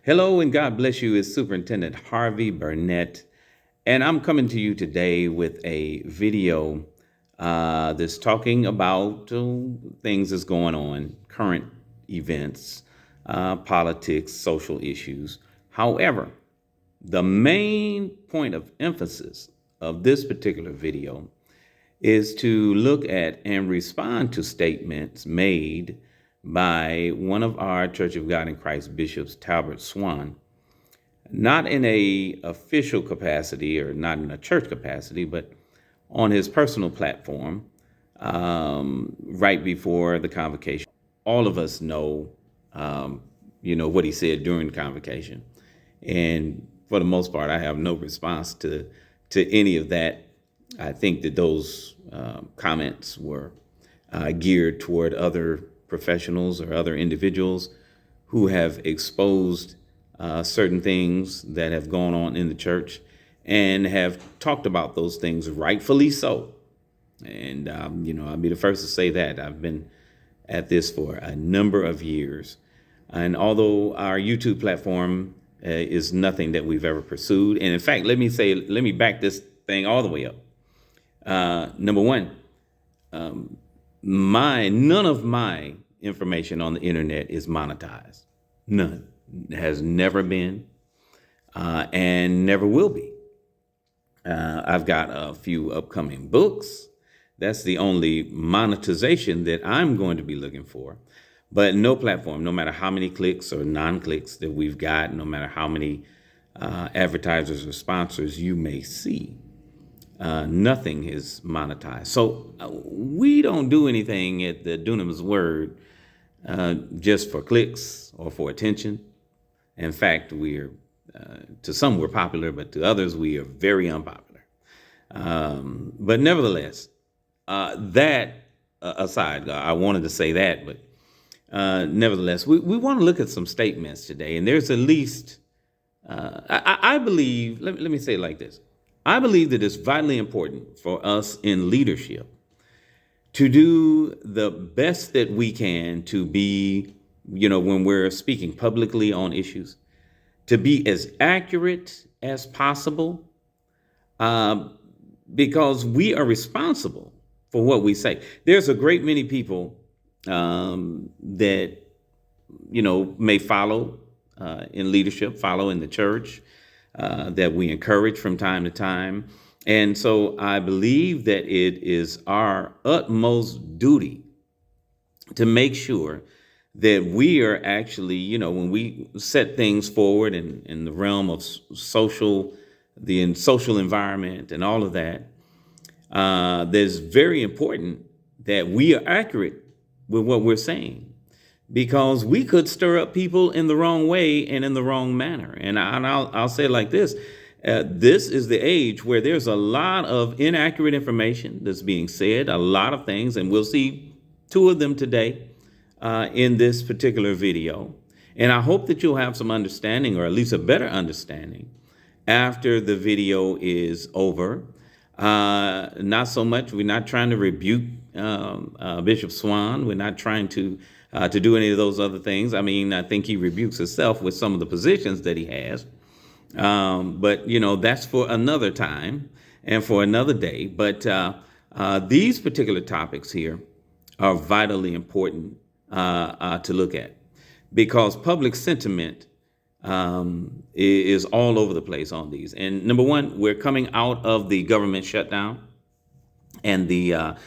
Hello and God bless you. It's Superintendent Harvey Burnett, and I'm coming to you today with a video that's talking about things that's going on, current events, politics, social issues. However, the main point of emphasis of this particular video is to look at and respond to statements made by one of our Church of God in Christ bishops, Talbert Swan, not in a official capacity or not in a church capacity, but on his personal platform right before the convocation. All of us know, what he said during the convocation. And for the most part, I have no response to any of that. I think that those comments were geared toward other professionals or other individuals who have exposed certain things that have gone on in the church and have talked about those things, rightfully so. And, I'll be the first to say that. I've been at this for a number of years. And although our YouTube platform is nothing that we've ever pursued, and in fact, let me back this thing all the way up. Number one, none of my information on the internet is monetized. None. Has never been and never will be. I've got a few upcoming books. That's the only monetization that I'm going to be looking for. But no platform, no matter how many clicks or non-clicks that we've got, no matter how many advertisers or sponsors you may see, nothing is monetized. So we don't do anything at the Dunamis Word just for clicks or for attention. In fact, to some we're popular, but to others we are very unpopular. But nevertheless, that aside, I wanted to say that, but nevertheless, we want to look at some statements today. And there's at least, I believe, let me say it like this. I believe that it's vitally important for us in leadership to do the best that we can to be, when we're speaking publicly on issues, to be as accurate as possible, because we are responsible for what we say. There's a great many people that, may follow in leadership, follow in the church, that we encourage from time to time. And so I believe that it is our utmost duty to make sure that we are actually, when we set things forward in the realm of social environment and all of that, there's very important that we are accurate with what we're saying, because we could stir up people in the wrong way and in the wrong manner. And I'll say it like this. This is the age where there's a lot of inaccurate information that's being said, a lot of things, and we'll see two of them today in this particular video. And I hope that you'll have some understanding, or at least a better understanding, after the video is over. Not so much, we're not trying to rebuke Bishop Swan. We're not trying to do any of those other things. I mean, I think he rebukes himself with some of the positions that he has. But, that's for another time and for another day. But these particular topics here are vitally important to look at, because public sentiment is all over the place on these. And number one, we're coming out of the government shutdown and the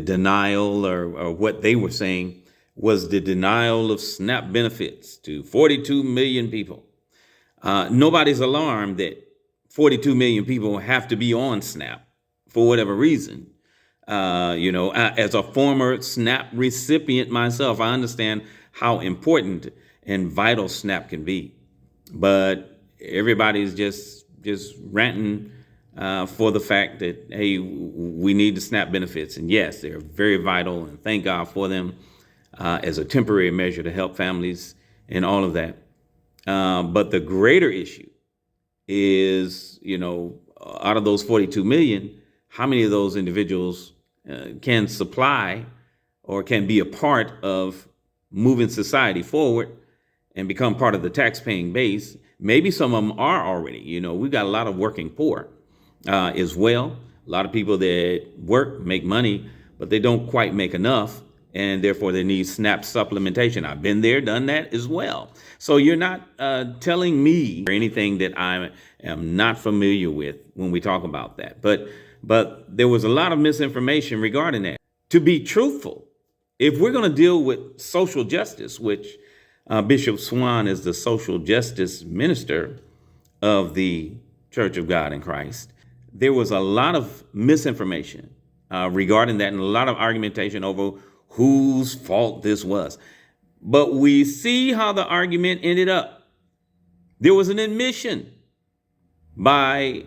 denial, or what they were saying was the denial of SNAP benefits to 42 million people. Nobody's alarmed that 42 million people have to be on SNAP for whatever reason. As a former SNAP recipient myself, I understand how important and vital SNAP can be. But everybody's just ranting for the fact that, hey, we need the SNAP benefits. And yes, they're very vital, and thank God for them as a temporary measure to help families and all of that. But the greater issue is, out of those 42 million, how many of those individuals can supply or can be a part of moving society forward and become part of the tax-paying base. Maybe some of them are already. We've got a lot of working poor as well. A lot of people that work, make money, but they don't quite make enough, and therefore they need SNAP supplementation. I've been there, done that as well. So you're not telling me anything that I am not familiar with when we talk about that. But there was a lot of misinformation regarding that. To be truthful, if we're going to deal with social justice, which Bishop Swan is the social justice minister of the Church of God in Christ, there was a lot of misinformation regarding that and a lot of argumentation over whose fault this was. But we see how the argument ended up. There was an admission by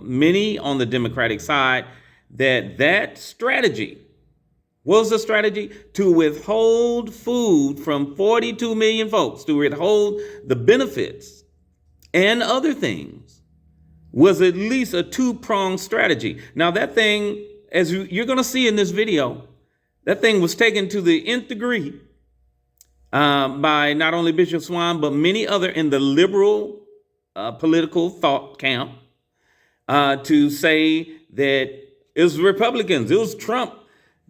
many on the Democratic side that strategy was the strategy to withhold food from 42 million folks, to withhold the benefits and other things, was at least a two-pronged strategy. Now, that thing, as you're going to see in this video, that thing was taken to the nth degree by not only Bishop Swan, but many other in the liberal political thought camp to say that it was Republicans, it was Trump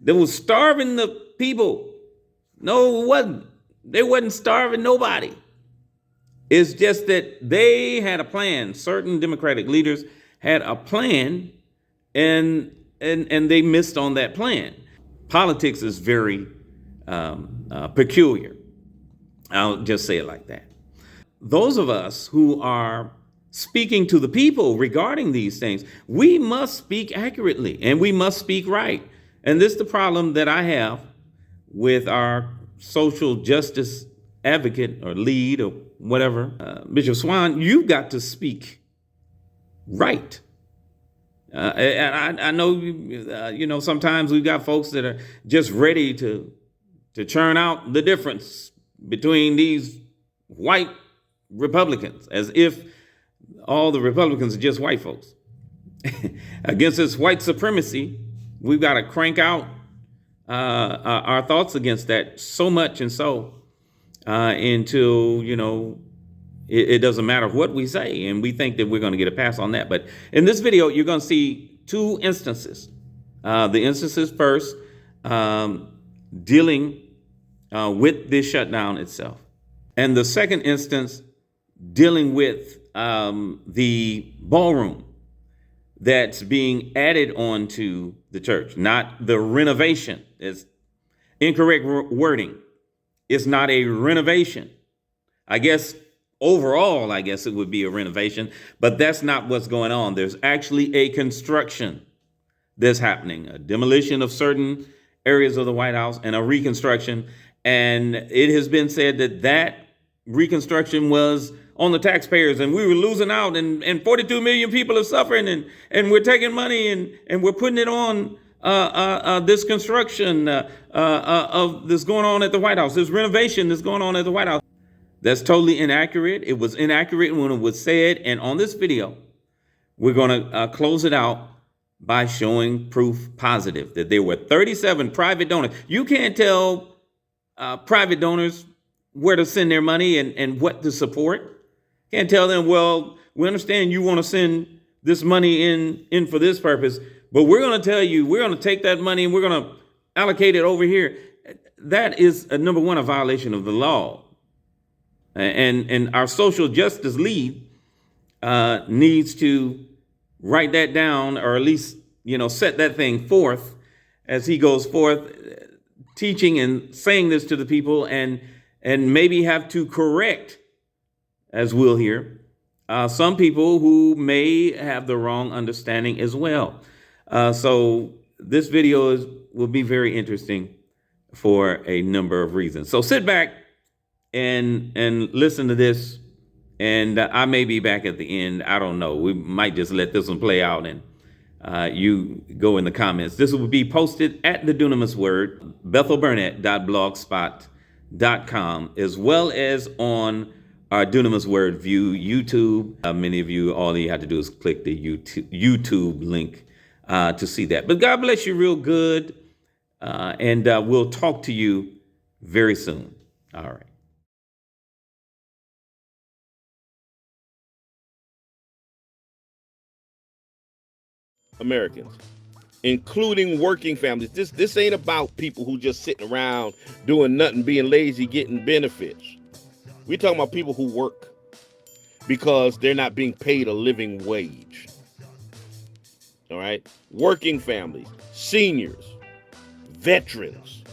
that was starving the people. No, it wasn't. They wasn't starving nobody. It's just that they had a plan. Certain Democratic leaders had a plan, and they missed on that plan. Politics is very peculiar. I'll just say it like that. Those of us who are speaking to the people regarding these things, we must speak accurately and we must speak right. And this is the problem that I have with our social justice advocate or lead or whatever, Bishop Swan. You've got to speak right. And I know, sometimes we've got folks that are just ready to churn out the difference between these white Republicans, as if all the Republicans are just white folks. Against this white supremacy, we've got to crank out our thoughts against that so much and so until, it doesn't matter what we say, and we think that we're going to get a pass on that. But in this video, you're going to see two instances. The instances first, dealing with this shutdown itself. And the second instance, dealing with the ballroom that's being added onto the church, not the renovation. It's incorrect wording. It's not a renovation. Overall, it would be a renovation, but that's not what's going on. There's actually a construction that's happening, a demolition of certain areas of the White House and a reconstruction. And it has been said that reconstruction was on the taxpayers, and we were losing out, and 42 million people are suffering, and we're taking money and we're putting it on this construction of this going on at the White House, this renovation that's going on at the White House. That's totally inaccurate. It was inaccurate when it was said. And on this video, we're going to close it out by showing proof positive that there were 37 private donors. You can't tell private donors where to send their money and what to support. Can't tell them, well, we understand you want to send this money in for this purpose, but we're going to tell you, we're going to take that money and we're going to allocate it over here. That is, number one, a violation of the law. And our social justice lead needs to write that down, or at least, set that thing forth as he goes forth, teaching and saying this to the people, and maybe have to correct, as we'll hear, some people who may have the wrong understanding as well. So this video will be very interesting for a number of reasons. So sit back and listen to this, and I may be back at the end. I don't know. We might just let this one play out, and you go in the comments. This will be posted at the Dunamis Word, bethelburnett.blogspot.com, as well as on our Dunamis Word View YouTube. Many of you, all you have to do is click the YouTube link to see that. But God bless you real good, and we'll talk to you very soon. All right. Americans, including working families. This ain't about people who just sitting around doing nothing, being lazy, getting benefits. We're talking about people who work because they're not being paid a living wage. All right? Working families, seniors, veterans,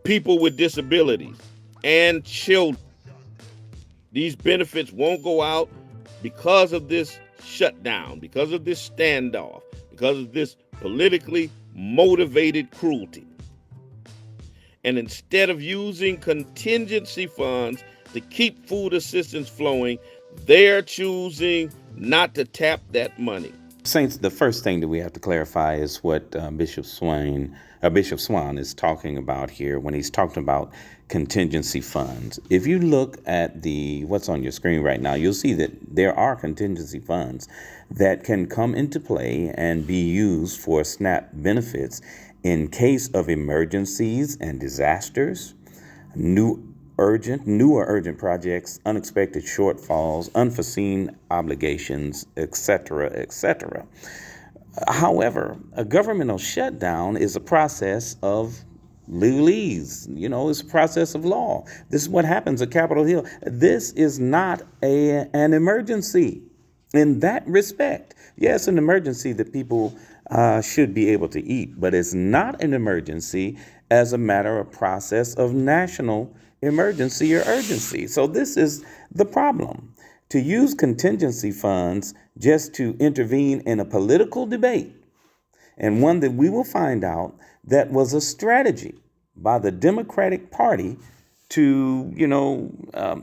people with disabilities, and children. These benefits won't go out because of this shutdown, because of this standoff, because of this politically motivated cruelty. And instead of using contingency funds to keep food assistance flowing, they're choosing not to tap that money. Saints, the first thing that we have to clarify is what Bishop Swan is talking about here when he's talking about contingency funds. If you look at what's on your screen right now, you'll see that there are contingency funds that can come into play and be used for SNAP benefits in case of emergencies and disasters, newer urgent projects, unexpected shortfalls, unforeseen obligations, etc., etc. However, a governmental shutdown is a process of legalese. It's a process of law. This is what happens at Capitol Hill. This is not an emergency in that respect. Yes, an emergency that people should be able to eat, but it's not an emergency as a matter of process of national emergency or urgency. So this is the problem. To use contingency funds just to intervene in a political debate, and one that we will find out that was a strategy by the Democratic Party to,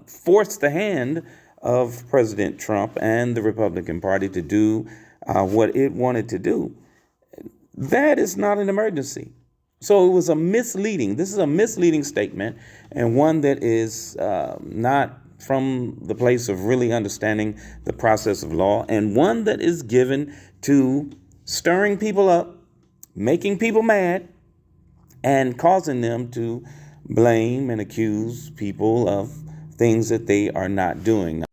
force the hand of President Trump and the Republican Party to do what it wanted to do. That is not an emergency. So it was this is a misleading statement, and one that is not from the place of really understanding the process of law, and one that is given to stirring people up, making people mad, and causing them to blame and accuse people of things that they are not doing.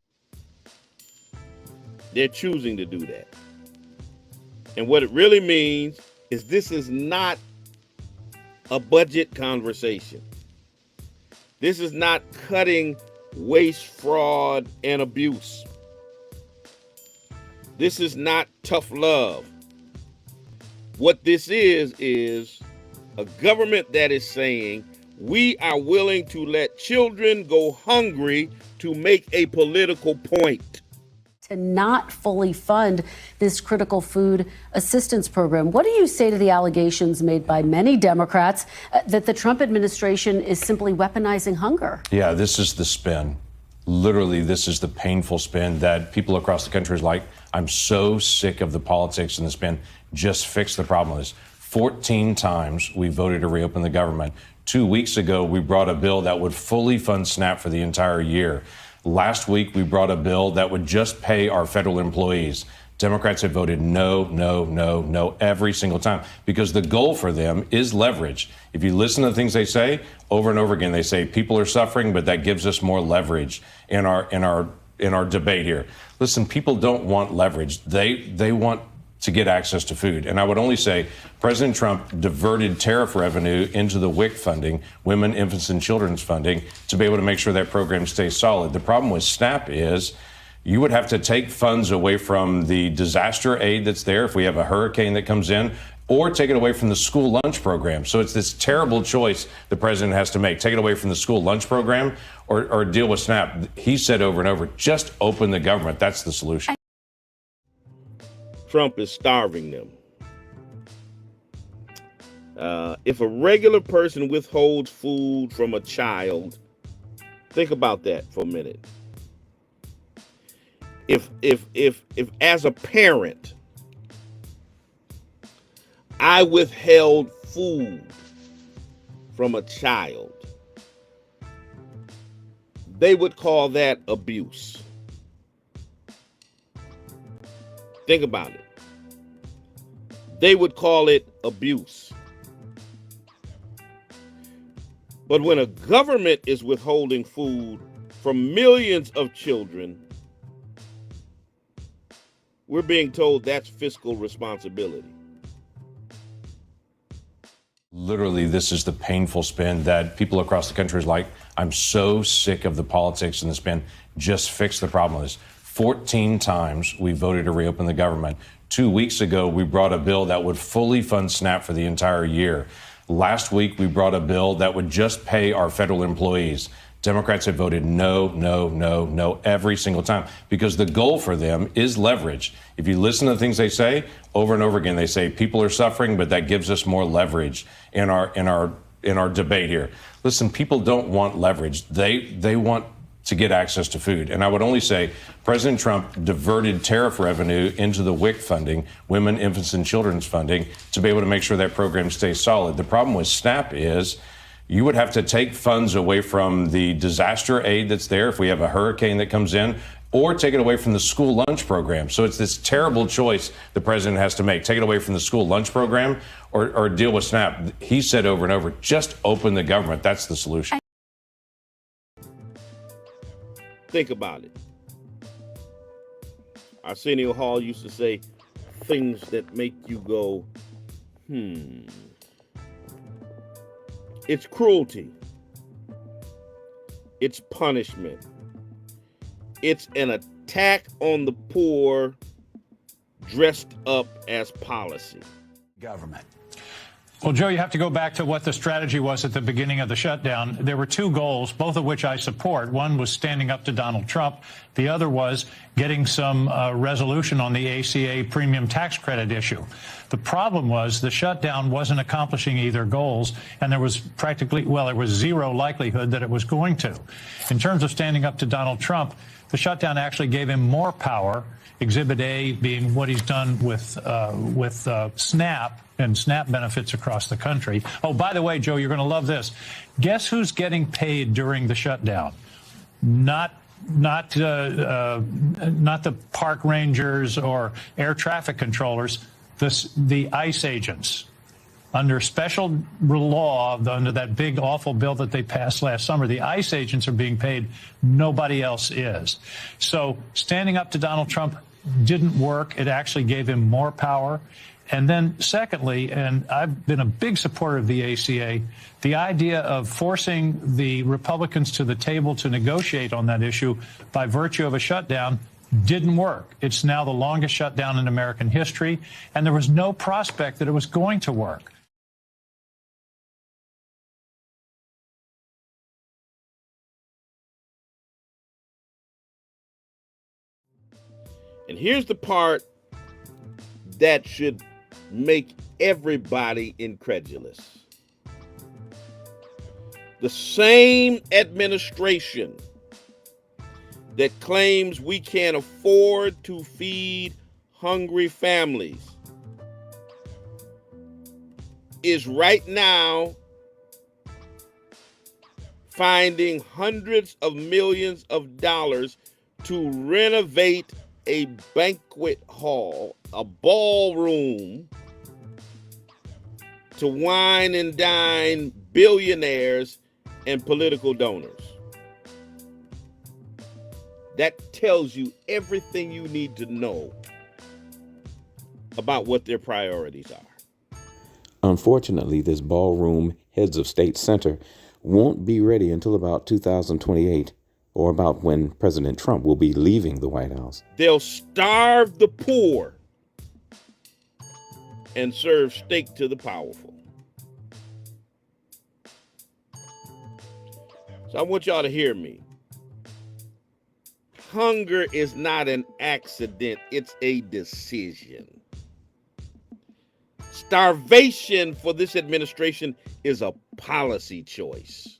They're choosing to do that. And what it really means is this is not a budget conversation. This is not cutting waste, fraud, and abuse. This is not tough love. What this is a government that is saying we are willing to let children go hungry to make a political point. To not fully fund this critical food assistance program. What do you say to the allegations made by many Democrats that the Trump administration is simply weaponizing hunger? Yeah, this is the spin. Literally, this is the painful spin that people across the country is like, I'm so sick of the politics and the spin. Just fix the problem with this. 14 times we voted to reopen the government. 2 weeks ago, we brought a bill that would fully fund SNAP for the entire year. Last week, we brought a bill that would just pay our federal employees. Democrats have voted no every single time because the goal for them is leverage. If you listen to the things they say over and over again, they say people are suffering, but that gives us more leverage in our debate here. Listen, people don't want leverage. They want to get access to food. And I would only say President Trump diverted tariff revenue into the WIC funding, Women, Infants, and Children's funding, to be able to make sure that program stays solid. The problem with SNAP is you would have to take funds away from the disaster aid that's there if we have a hurricane that comes in, or take it away from the school lunch program. So it's this terrible choice the president has to make. Take it away from the school lunch program or deal with SNAP. He said over and over, just open the government. That's the solution. Trump is starving them. If a regular person withholds food from a child, think about that for a minute. If as a parent, I withheld food from a child, they would call that abuse. Think about it. They would call it abuse. But when a government is withholding food from millions of children, We're being told that's fiscal responsibility. Literally, this is the painful spin that people across the country is like, I'm so sick of the politics and the spin. Just fix the problem. 14 times we voted to reopen the government. 2 weeks ago, we brought a bill that would fully fund SNAP for the entire year. Last week, we brought a bill that would just pay our federal employees. Democrats have voted no, no, no, no every single time because the goal for them is leverage. If you listen to the things they say over and over again, they say people are suffering, but that gives us more leverage in our debate here. Listen, people don't want leverage. They want to get access to food. And I would only say President Trump diverted tariff revenue into the WIC funding, Women, Infants, and Children's funding, to be able to make sure that program stays solid. The problem with SNAP is you would have to take funds away from the disaster aid that's there if we have a hurricane that comes in, or take it away from the school lunch program. So it's this terrible choice the president has to make. Take it away from the school lunch program or deal with SNAP. He said over and over, just open the government. That's the solution. Think about it. Arsenio Hall used to say things that make you go, It's cruelty. It's punishment. It's an attack on the poor dressed up as policy. Government. Well, Joe, you have to go back to what the strategy was at the beginning of the shutdown. There were two goals, both of which I support. One was standing up to Donald Trump. The other was getting some resolution on the ACA premium tax credit issue. The problem was the shutdown wasn't accomplishing either goals, and there was there was zero likelihood that it was going to. In terms of standing up to Donald Trump, the shutdown actually gave him more power, Exhibit A being what he's done with SNAP and SNAP benefits across the country. Oh, by the way, Joe, you're going to love this. Guess who's getting paid during the shutdown? Not the park rangers or air traffic controllers, the ICE agents. Under special law, under that big, awful bill that they passed last summer, the ICE agents are being paid. Nobody else is. So standing up to Donald Trump didn't work. It actually gave him more power. And then secondly, and I've been a big supporter of the ACA, the idea of forcing the Republicans to the table to negotiate on that issue by virtue of a shutdown didn't work. It's now the longest shutdown in American history, and there was no prospect that it was going to work. And here's the part that should make everybody incredulous. The same administration that claims we can't afford to feed hungry families is right now finding hundreds of millions of dollars to renovate a banquet hall, a ballroom, to wine and dine billionaires and political donors. That tells you everything you need to know about what their priorities are. Unfortunately, this ballroom heads of state center won't be ready until about 2028, or about when President Trump will be leaving the White House. They'll starve the poor and serve steak to the powerful. So I want y'all to hear me. Hunger is not an accident, it's a decision. Starvation for this administration is a policy choice.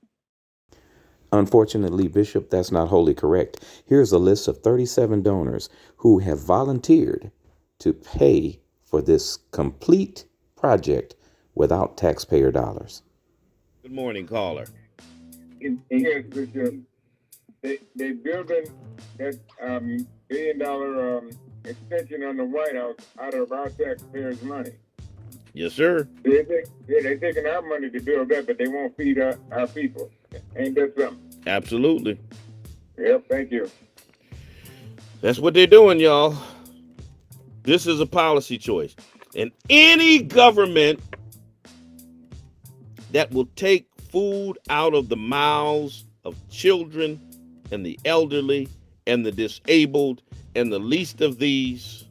Unfortunately, Bishop, that's not wholly correct. Here's a list of 37 donors who have volunteered to pay for this complete project without taxpayer dollars. Good morning, caller. Yes, Bishop. They building that $1 billion extension on the White House out of our taxpayers' money. Yes, sir. They're taking our money to build that, but they won't feed our people. Ain't that something? Absolutely. Yep, thank you. That's what they're doing, y'all. This is a policy choice. And any government that will take food out of the mouths of children and the elderly and the disabled and the least of these,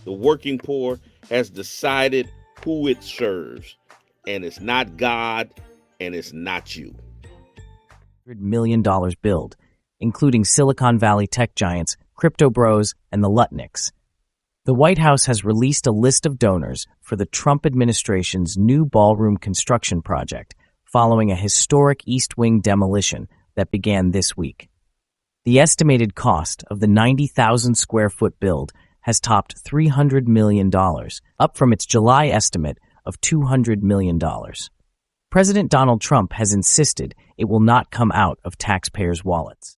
the working poor, has decided who it serves. And it's not God, and it's not you. $100 million build, including Silicon Valley tech giants, crypto bros, and the Lutniks. The White House has released a list of donors for the Trump administration's new ballroom construction project, following a historic East Wing demolition that began this week. The estimated cost of the 90,000 square foot build has topped $300 million, up from its July estimate of $200 million. President Donald Trump has insisted it will not come out of taxpayers' wallets.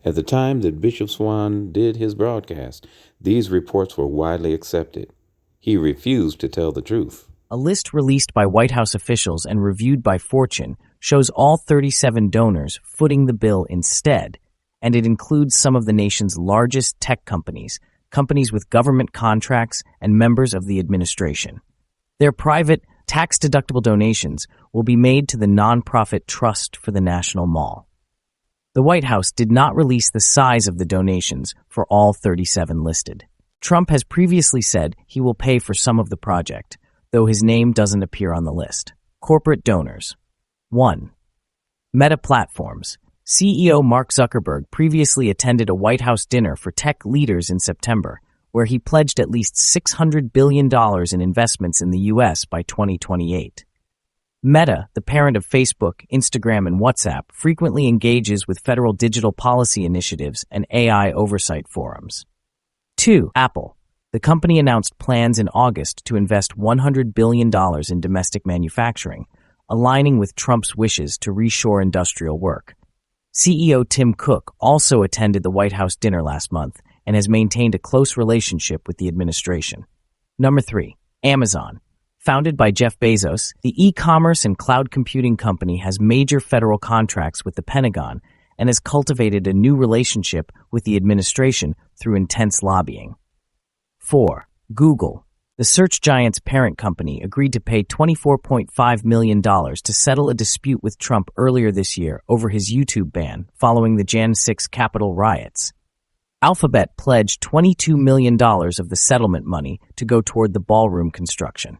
At the time that Bishop Swan did his broadcast, these reports were widely accepted. He refused to tell the truth. A list released by White House officials and reviewed by Fortune shows all 37 donors footing the bill instead, and it includes some of the nation's largest tech companies, companies with government contracts, and members of the administration. Their private, tax-deductible donations will be made to the nonprofit Trust for the National Mall. The White House did not release the size of the donations for all 37 listed. Trump has previously said he will pay for some of the project, though his name doesn't appear on the list. Corporate donors. 1. Meta Platforms. CEO Mark Zuckerberg previously attended a White House dinner for tech leaders in September, where he pledged at least $600 billion in investments in the U.S. by 2028. Meta, the parent of Facebook, Instagram, and WhatsApp, frequently engages with federal digital policy initiatives and AI oversight forums. 2. Apple. The company announced plans in August to invest $100 billion in domestic manufacturing, aligning with Trump's wishes to reshore industrial work. CEO Tim Cook also attended the White House dinner last month and has maintained a close relationship with the administration. Number 3. Amazon. Founded by Jeff Bezos, the e-commerce and cloud computing company has major federal contracts with the Pentagon and has cultivated a new relationship with the administration through intense lobbying. 4. Google. The search giant's parent company agreed to pay $24.5 million to settle a dispute with Trump earlier this year over his YouTube ban following the Jan 6 Capitol riots. Alphabet pledged $22 million of the settlement money to go toward the ballroom construction.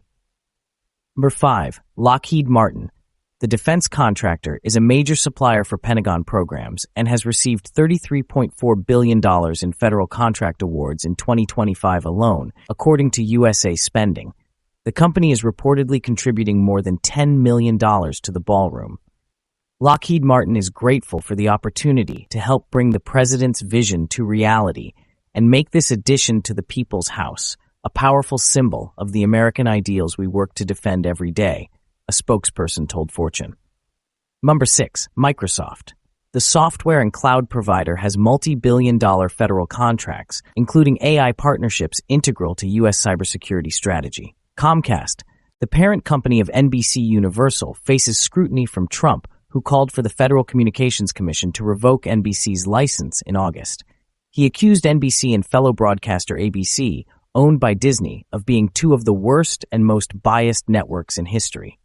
Number 5. Lockheed Martin. The defense contractor is a major supplier for Pentagon programs and has received $33.4 billion in federal contract awards in 2025 alone, according to USA Spending. The company is reportedly contributing more than $10 million to the ballroom. Lockheed Martin is grateful for the opportunity to help bring the president's vision to reality and make this addition to the People's House a powerful symbol of the American ideals we work to defend every day, a spokesperson told Fortune. Number 6. Microsoft. The software and cloud provider has multi-billion-dollar federal contracts, including AI partnerships integral to U.S. cybersecurity strategy. Comcast. The parent company of NBC Universal faces scrutiny from Trump, who called for the Federal Communications Commission to revoke NBC's license in August. He accused NBC and fellow broadcaster ABC, owned by Disney, of being two of the worst and most biased networks in history.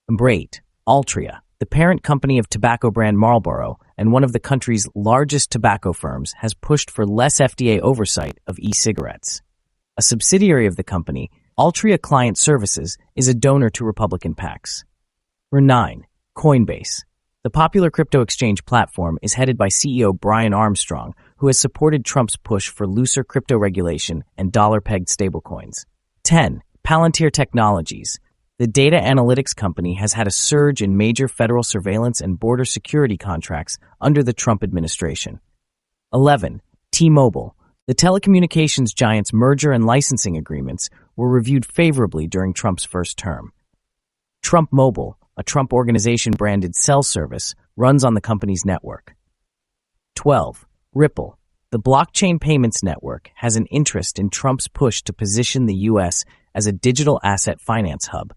Number 8. Altria. The parent company of tobacco brand Marlboro and one of the country's largest tobacco firms has pushed for less FDA oversight of e-cigarettes. A subsidiary of the company, Altria Client Services, is a donor to Republican PACs. Number 9. Coinbase. The popular crypto exchange platform is headed by CEO Brian Armstrong, who has supported Trump's push for looser crypto regulation and dollar-pegged stablecoins. 10. Palantir Technologies. The data analytics company has had a surge in major federal surveillance and border security contracts under the Trump administration. 11. T-Mobile. The telecommunications giant's merger and licensing agreements were reviewed favorably during Trump's first term. Trump Mobile, a Trump Organization-branded cell service, runs on the company's network. 12. Ripple. The blockchain payments network has an interest in Trump's push to position the U.S. as a digital asset finance hub.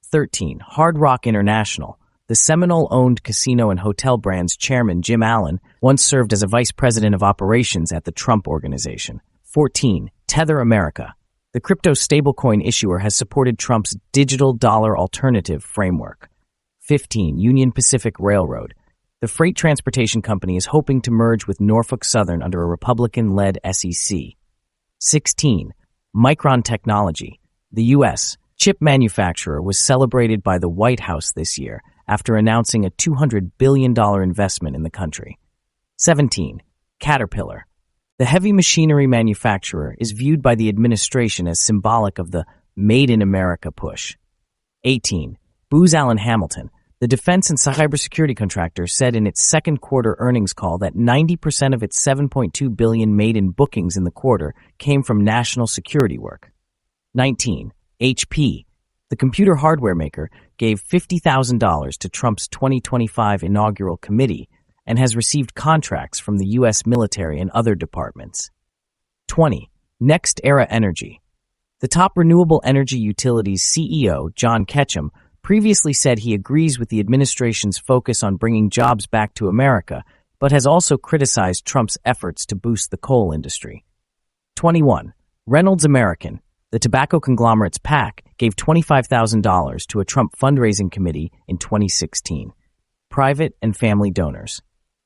13. Hard Rock International. The Seminole-owned casino and hotel brand's chairman, Jim Allen, once served as a vice president of operations at the Trump Organization. 14. Tether America. The crypto stablecoin issuer has supported Trump's digital dollar alternative framework. 15. Union Pacific Railroad. The freight transportation company is hoping to merge with Norfolk Southern under a Republican-led SEC. 16. Micron Technology. The U.S. chip manufacturer was celebrated by the White House this year after announcing a $200 billion investment in the country. 17. Caterpillar. The heavy machinery manufacturer is viewed by the administration as symbolic of the Made in America push. 18. Booz Allen Hamilton. The defense and cybersecurity contractor said in its second quarter earnings call that 90% of its $7.2 billion made in bookings in the quarter came from national security work. 19. HP. The computer hardware maker gave $50,000 to Trump's 2025 inaugural committee and has received contracts from the U.S. military and other departments. 20. Next Era Energy. The top renewable energy utility's CEO, John Ketchum, previously said he agrees with the administration's focus on bringing jobs back to America, but has also criticized Trump's efforts to boost the coal industry. 21. Reynolds American. The tobacco conglomerate's PAC gave $25,000 to a Trump fundraising committee in 2016. Private and family donors.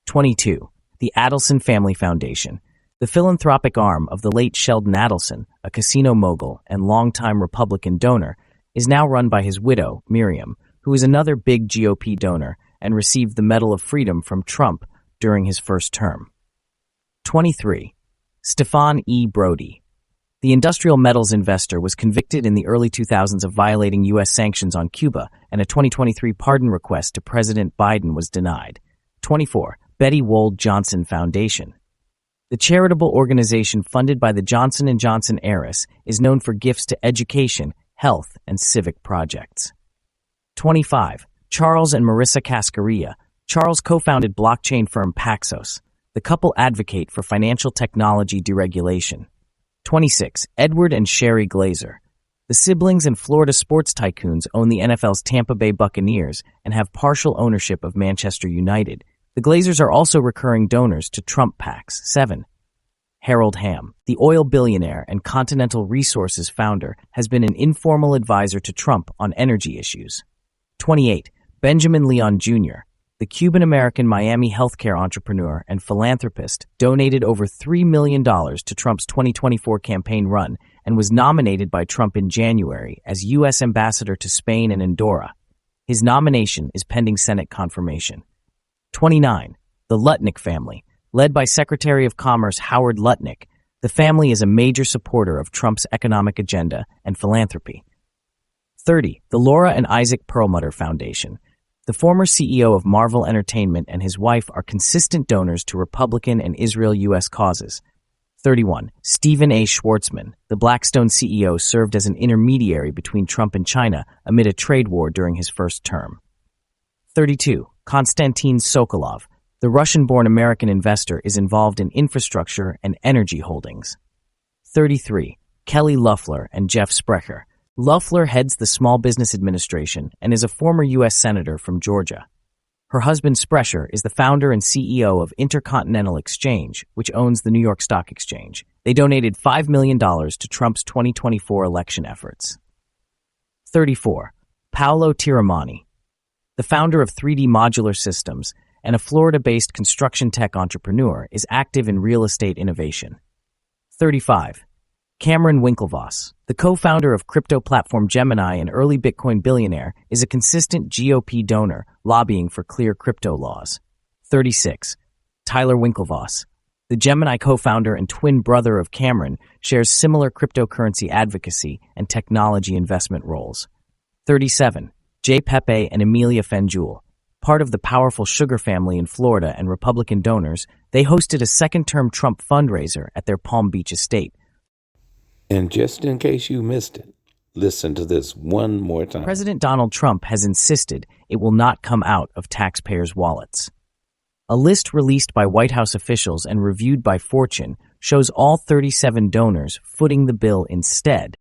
22. The Adelson Family Foundation. The philanthropic arm of the late Sheldon Adelson, a casino mogul and longtime Republican donor, is now run by his widow, Miriam, who is another big GOP donor and received the Medal of Freedom from Trump during his first term. 23. Stefan E. Brody. The industrial metals investor was convicted in the early 2000s of violating U.S. sanctions on Cuba, and a 2023 pardon request to President Biden was denied. 24. Betty Wold Johnson Foundation. The charitable organization funded by the Johnson & Johnson heiress is known for gifts to education, health, and civic projects. 25. Charles and Marissa Cascarilla. Charles co-founded blockchain firm Paxos. The couple advocate for financial technology deregulation. 26. Edward and Sherry Glazer. The siblings and Florida sports tycoons own the NFL's Tampa Bay Buccaneers and have partial ownership of Manchester United. The Glazers are also recurring donors to Trump PACs. 7. Harold Hamm. The oil billionaire and Continental Resources founder has been an informal advisor to Trump on energy issues. 28. Benjamin Leon Jr. The Cuban-American Miami healthcare entrepreneur and philanthropist donated over $3 million to Trump's 2024 campaign run and was nominated by Trump in January as U.S. ambassador to Spain and Andorra. His nomination is pending Senate confirmation. 29. The Lutnick family. Led by Secretary of Commerce Howard Lutnick, the family is a major supporter of Trump's economic agenda and philanthropy. 30. The Laura and Isaac Perlmutter Foundation. The former CEO of Marvel Entertainment and his wife are consistent donors to Republican and Israel-U.S. causes. 31. Stephen A. Schwartzman. The Blackstone CEO served as an intermediary between Trump and China amid a trade war during his first term. 32. Konstantin Sokolov. The Russian-born American investor is involved in infrastructure and energy holdings. 33. Kelly Loeffler and Jeff Sprecher. Loeffler heads the Small Business Administration and is a former U.S. Senator from Georgia. Her husband Sprecher is the founder and CEO of Intercontinental Exchange, which owns the New York Stock Exchange. They donated $5 million to Trump's 2024 election efforts. 34. Paolo Tiramani. The founder of 3D Modular Systems and a Florida-based construction tech entrepreneur, is active in real estate innovation. 35. Cameron Winklevoss. The co-founder of crypto platform Gemini and early Bitcoin billionaire, is a consistent GOP donor lobbying for clear crypto laws. 36. Tyler Winklevoss. The Gemini co-founder and twin brother of Cameron shares similar cryptocurrency advocacy and technology investment roles. 37. J. Pepe and Amelia Fanjul. Part of the powerful Sugar family in Florida and Republican donors, they hosted a second-term Trump fundraiser at their Palm Beach estate. And just in case you missed it, listen to this one more time. President Donald Trump has insisted it will not come out of taxpayers' wallets. A list released by White House officials and reviewed by Fortune shows all 37 donors footing the bill instead,